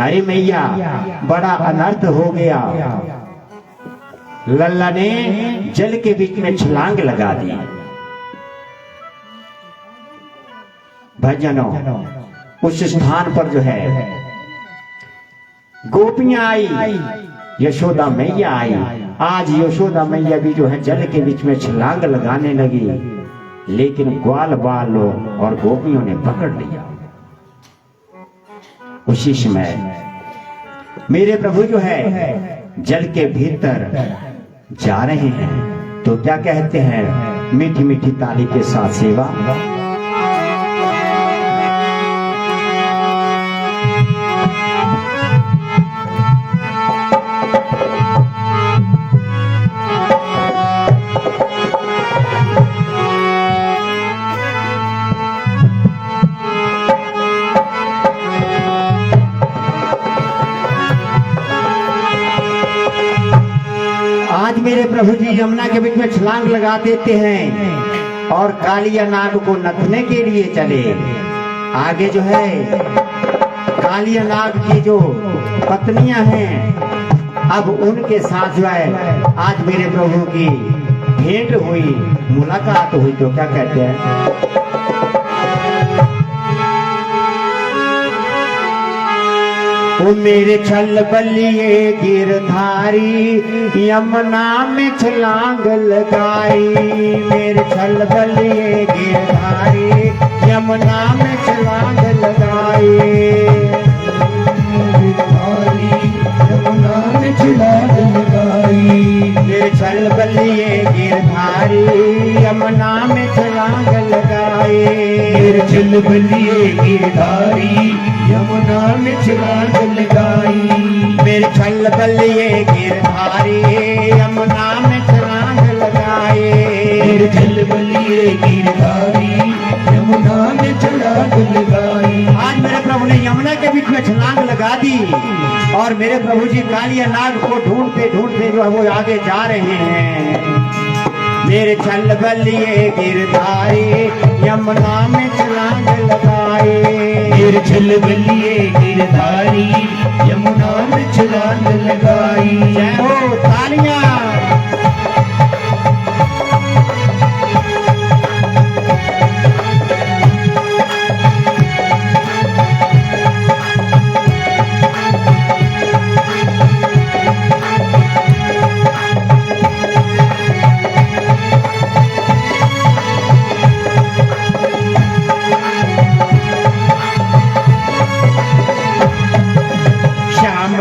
अरे मैया बड़ा अनर्थ हो गया। लल्ला ने जल के बीच में छलांग लगा दी। भजनों उस स्थान पर जो है गोपियां आई, यशोदा मैया आई। आज यशोदा मैया भी जो है जल के बीच में छलांग लगाने लगी, लेकिन ग्वाल बाल और गोपियों ने पकड़ लिया। उसी समय मेरे प्रभु जो है जल के भीतर जा रहे हैं, तो क्या कहते हैं, मीठी मीठी ताली के साथ सेवा। आज मेरे प्रभु जी यमुना के बीच में छलांग लगा देते हैं और कालिया नाग को नथने के लिए चले। आगे जो है कालिया नाग की जो पत्नियां हैं, अब उनके साथ जो है आज मेरे प्रभु की भेंट हुई, मुलाकात हुई। तो क्या कहते हैं, ओ मेरे छल बलिए गिरधारी यमुना में छलांग लगाई। मेरे छल बलिए गिरधारी यमुना में छलांग लगाई। यमुना में छलांग लगाई। मेरे छल बलिए गिरधारी यमुना में छलांग लगाई। मेरे छल बलिए गिरधारी यमुना में छलांग लगाई। मेरे छल बलिए गिरधारी यमुना में छलांग लगाई। मेरे छल बलिए गिरधारी यमुना में छलांग लगाई। आज मेरे प्रभु ने यमुना के बीच में छलांग लगा दी और मेरे प्रभु जी कालिया नाग को ढूंढते ढूंढते जो है वो आगे जा रहे हैं। मेरे छल बलिए गिरधारी यमुना में छलांग लगाई। मेरे छल बलिए गिरधारी यमुना में छलांग लगाई। जय हो तालियां।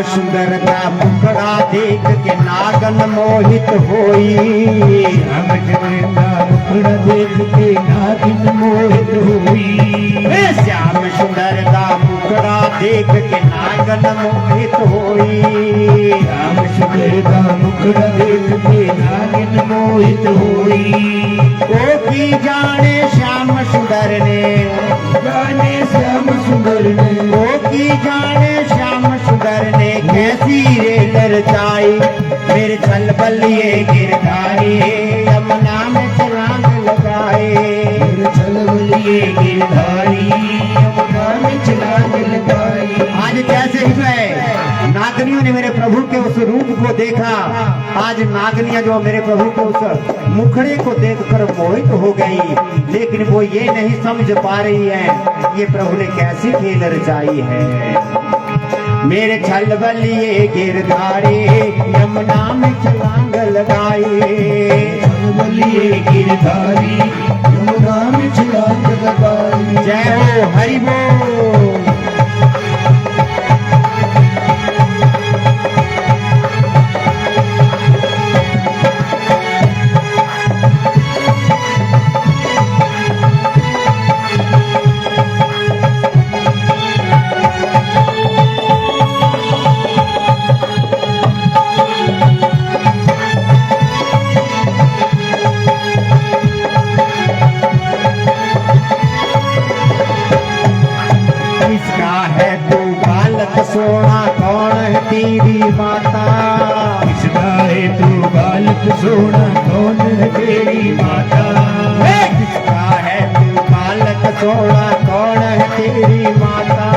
सुंदरता मुखड़ा देख के नागन मोहित होई। श्याम सुंदरता मुखड़ा देख के नागन मोहित होई। श्याम सुंदरता मुखड़ा देख के नागन मोहित होई। श्याम सुंदरता मुखड़ा देख के नागन मोहित होई। ओ की जाने श्याम सुंदर ने, जाने श्याम सुंदर ने, ओ की जाने श्याम सुंदर ने कैसी रे रचाई। मेरे छल बलिए गिरधारी यमुना में छलांग लगाए। मेरे छल बलिए गिरधारी यमुना में छलांग लगाई। आज कैसे हुए नागनियों ने मेरे प्रभु के उस रूप को देखा। आज नागनियां जो मेरे प्रभु के उस मुखड़े को देखकर मोहित हो गई, लेकिन वो ये नहीं समझ पा रही है ये प्रभु ने कैसी खेल रचाई है। मेरे छल बलिए गिरधारी यमुना में छलांग लगाई। छल बलिए गिरधारी यमुना में छलांग लगाई। जय हो हरि बोल। सोना कौन है तेरी माता। किसका है तू बालक सोना कौन है तेरी माता। किसका है तू बालक सोना कौन है तेरी माता।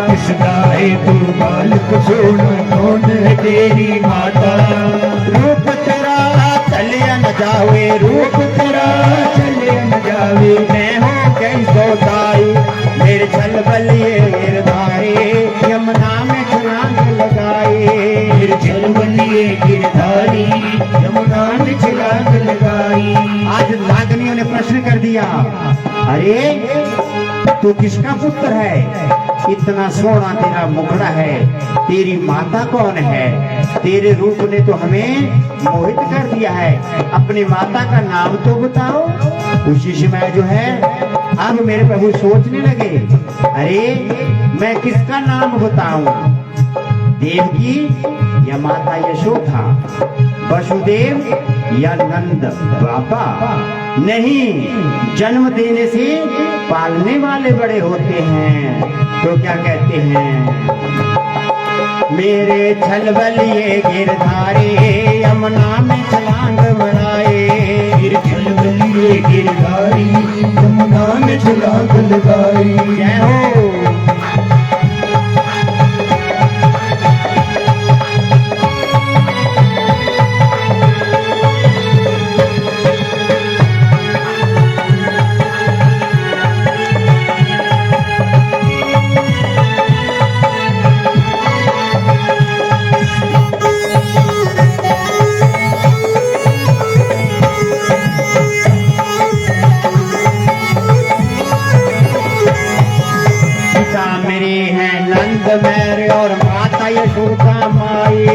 किसका है तू बालक सोना कौन है तेरी माता। रूप तेरा चलिया न जावे, रूप तेरा चलिया न जावे, मैं हूँ कैसो ताई मेरे छल बलिए गिरधारे, यमुना में छलांग लगाए। मेरे छल बलिए गिरधारी, यमुना में छलांग लगाई। आज नागनियों ने प्रश्न कर दिया, अरे तू किसका पुत्र है? इतना सोना तेरा मुखड़ा है, तेरी माता कौन है? तेरे रूप ने तो हमें मोहित कर दिया है, अपनी माता का नाम तो बताओ। उसी समय जो है अब मेरे प्रभु सोचने लगे, अरे मैं किसका नाम बताऊं? देवकी या माता यशोदा, वसुदेव या नंद बाबा? नहीं, जन्म देने से पालने वाले बड़े होते हैं। तो क्या कहते हैं, मेरे छल बलिए गिरधारे, यमुना में छलांग मराए। मेरे छल बलिए गिरधारी, यमुना में छलांग लगाई। जय हो। मेरे और माता यशोदा माई,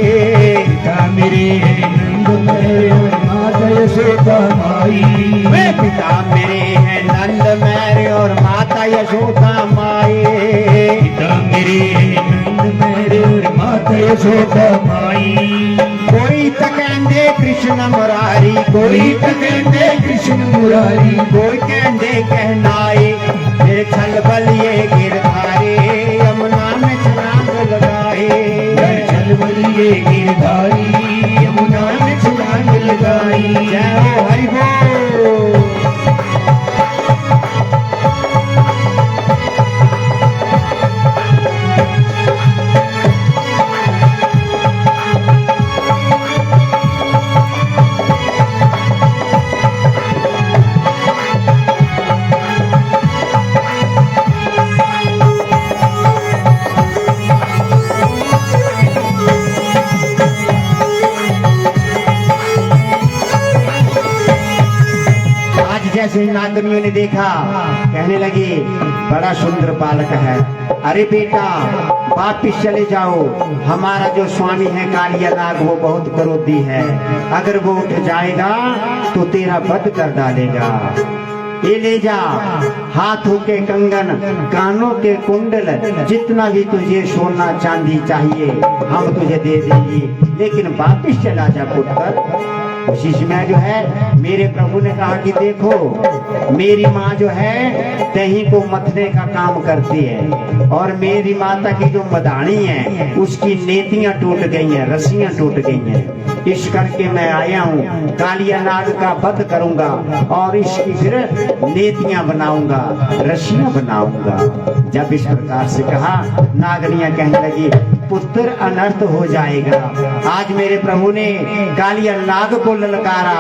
पिता मेरे हैं नंद मेरे और माता यशोदा माई। वे पिता मेरे हैं नंद मेरे और माता यशोदा माई, पिता मेरे हैं नंद मेरे और माता यशोदा माई। कोई तो कहते कृष्ण मुरारी, कोई तो कहते कृष्ण मुरारी, कोई कहते कहनाए। मेरे छल बलिए गिरधारे, यमुना में छलांग लगाए। मेरे छल बलिए गिरधारी, यमुना में छलांग लगाई। जय हो हरि बोल। जैसे नागनियों ने देखा, कहने लगी बड़ा सुंदर बालक है। अरे बेटा वापिस चले जाओ, हमारा जो स्वामी है कालिया नाग वो बहुत क्रोधी है, अगर वो उठ जाएगा तो तेरा वध कर डालेगा। ये ले जा हाथों के कंगन, कानों के कुंडल, जितना भी तुझे सोना चांदी चाहिए हम तुझे दे देंगे, लेकिन वापिस चला जा पुत्र। उसी समय जो है मेरे प्रभु ने कहा कि देखो मेरी माँ जो है दही को मथने का काम करती है, और मेरी माता की जो मदानी है उसकी नेतियां टूट गई हैं, रस्सियां टूट गई हैं। इस करके मैं आया हूँ, कालिया नाग का वध करूंगा और इसकी फिर नेतियां बनाऊंगा, रस्सियां बनाऊंगा। जब इस प्रकार से कहा, नागनियां कहने लगी पुत्र अनर्थ हो जाएगा। आज मेरे प्रभु ने कालिया नाग को ललकारा,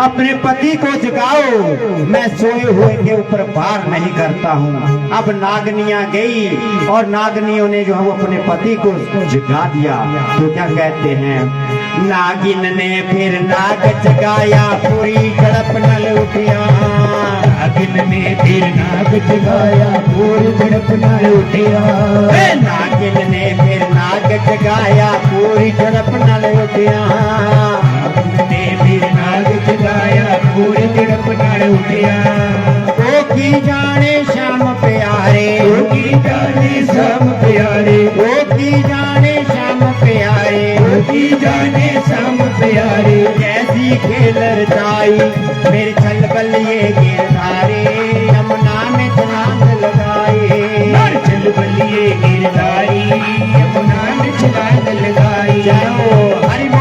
अपने पति को जगाओ, मैं सोए हुए के ऊपर वार नहीं करता हूँ। अब नागनियां गई और नागनियों ने जो है अपने पति को जगा दिया। तो क्या कहते हैं, नागिन ने फिर नाग जगाया, पूरी तड़प नल उठिया। नागिन ने फिर नाग जगाया, पूरी तड़प नल उठिया। नागिन ने फिर नाग जगाया, पूरी तड़प नल उठिया। ने फिर नाग जगाया, पूरी तड़प नल उठिया। ओ की जाने श्याम प्यारे, ओ की जाने श्याम प्यारे, ओ की जाने श्याम प्यारे, ओ की जाने श्याम प्यारे। कैसी खेल रचाई मेरे छल बलिए गिरधारे, यमुना में छलांग लगाए। छल बलिए गिरधारी, यमुना में छलांग लगाई। जय हो हरि बोल।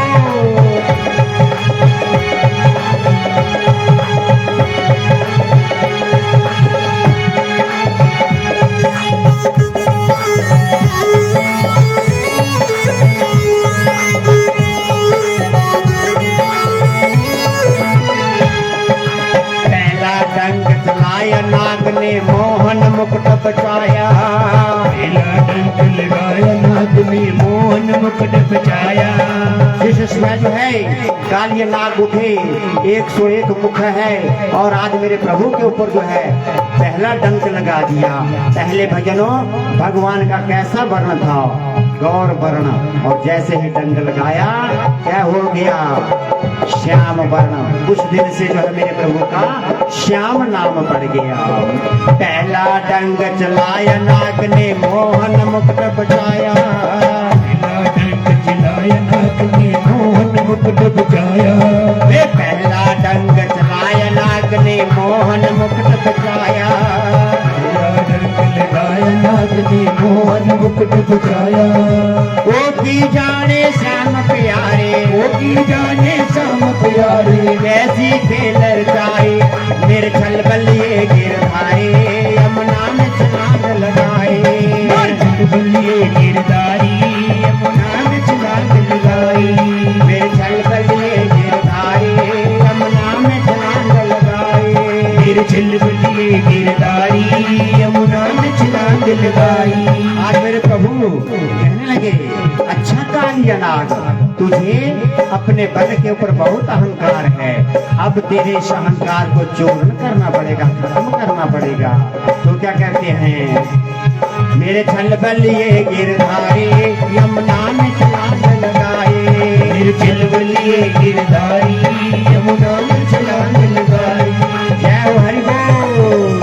मुकुट बचाया। पहला डंक लगाया नाग ने मोहन मुकुट बचाया। जिस समय जो है कालिया नाग उठे 101 मुख है और आज मेरे प्रभु के ऊपर जो है पहला डंक लगा दिया। पहले भजनों भगवान का कैसा वर्ण था, गौर वर्ण, और जैसे ही डंक लगाया क्या हो गया, श्याम वर्ण। उस दिन से जो है मेरे प्रभु का श्याम नाम पड़ गया। पहला डंक चलाया नाग ने मोहन मुकुट बचाया। पहला डंक चलाया नाग ने मोहन मुकुट बचाया। वे पहला डंक चलाया नाग ने मोहन मुकुट बचाया। पहला डंक लगाया नाग ने मोहन मुकुट बचाया। वो की जाने श्याम प्यारे, वो की जाने श्याम प्यारे, कैसी खेल रचाई, मेरे छल बलिए गिरधारे, यमुना में छलांग लगाए। बलिए गिरधारी यमुना में छलांग लगाई। मेरे छल बलिए गिरधारे, यमुना में छलांग लगाए। मेरे छल बलिए गिरधारी यमुना में छलांग लगाई। आज मेरे प्रभु कहने लगे, अच्छा कालिया नाग, तुझे अपने बल के ऊपर बहुत अहंकार है, अब तेरे इस अहंकार को चूर्ण करना पड़ेगा, खत्म करना पड़ेगा। तो क्या कहते हैं, मेरे छल बलिए गिरधारी यमुना में छलांग लगाए। मेरे छल बलिए गिरधारी यमुना में छलांग लगाई। जय हो हरि बोल।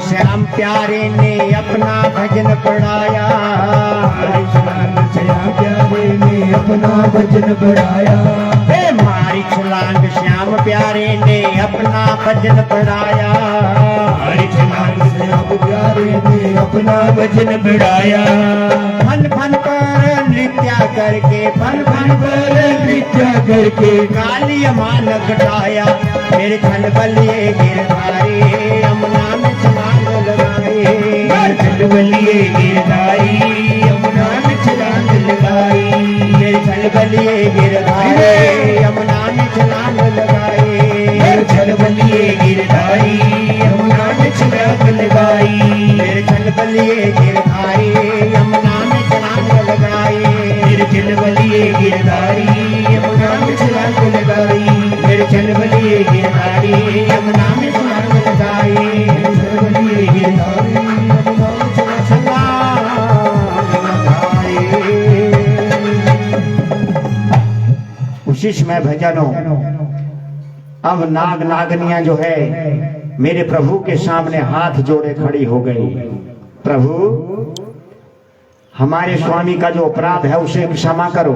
श्याम प्यारे ने अपना भजन पढ़ाया। श्याम प्यारे ने अपना भजन बढ़ाया। मारी छलांग श्याम प्यारे ने अपना भजन पढ़ाया। मारी छलांग श्याम प्यारे ने अपना भजन बढ़ाया। फन फन पर नृत्य करके, फन फन पर नृत्य करके कालिया मान घटाया। मेरे छल बलिए गिरधारी यमुना में छलांग लगाए। छल बलिए गिरधारी यमुना में छलांग लगाई। मेरे छल बलिए गिरधारी यमुना में छलांग लगाए। छल बलिए गिरधारी यमुना में छलांग लगाई। मेरे छल बलिए गिरधारी यमुना में छलांग लगाए। मेरे छल बलिए गिरधारी यमुना में छलांग लगाई। मेरे छल बलिए गिरधारी यमुना में छलांग लगाए। छल बलिए गिरधारी यमुना में छलांग लगाए। उसी समय भजनों अब नाग नागनियां जो है मेरे प्रभु के सामने हाथ जोड़े खड़ी हो गई। प्रभु, हमारे स्वामी का जो अपराध है उसे क्षमा करो।